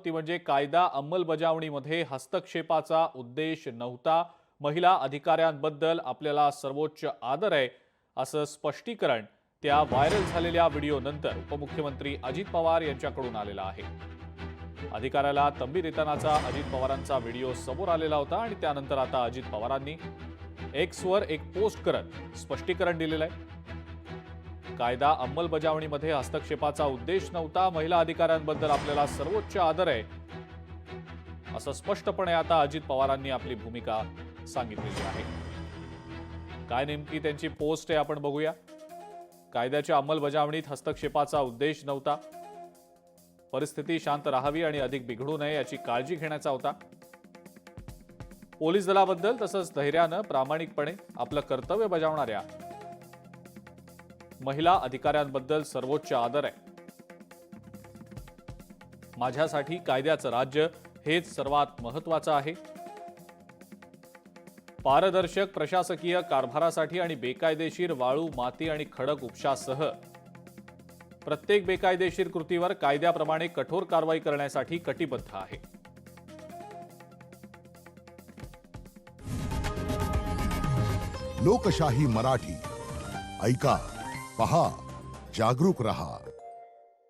ती म्हणजे कायदा अंमलबजावणीमध्ये हस्तक्षेपाचा उद्देश नव्हता, महिला अधिकाऱ्यांबद्दल आपल्याला सर्वोच्च आदर आहे, असं स्पष्टीकरण त्या व्हायरल झालेल्या व्हिडिओनंतर उपमुख्यमंत्री अजित पवार यांच्याकडून आलेलं आहे। अधिकाऱ्याला तंबी देतानाचा अजित पवारांचा व्हिडिओ समोर आलेला होता आणि त्यानंतर आता अजित पवारांनी एक्सवर एक पोस्ट करत स्पष्टीकरण दिलेलं आहे। कायदा अंमलबजावणीमध्ये हस्तक्षेपाचा उद्देश नव्हता, महिला अधिकाऱ्यांबद्दल आपल्याला सर्वोच्च आदर आहे, असं स्पष्टपणे आता अजित पवारांनी आपली भूमिका सांगितलेली आहे। काय नेमकी त्यांची पोस्ट आहे आपण बघूया। कायद्याच्या अंमलबजावणीत हस्तक्षेपाचा उद्देश नव्हता, परिस्थिती शांत राहावी आणि अधिक बिघडू नये याची काळजी घेण्याचा होता। पोलीस दलाबद्दल तसंच धैर्यानं प्रामाणिकपणे आपलं कर्तव्य बजावणाऱ्या महिला अधिकाऱ्यांबद्दल सर्वोच्च आदर आहे। माझ्यासाठी कायद्याचं राज्य हेच सर्वात महत्त्वाचं आहे। पारदर्शक प्रशासकीय कारभारासाठी आणि बेकायदेशीर वाळू, माती आणि खडक उपशासह प्रत्येक बेकायदेशीर कृतीवर कायद्याप्रमाणे कठोर कारवाई करण्यासाठी कटिबद्ध आहे। लोकशाही मराठी ऐका, पहा, जागरूक रहा।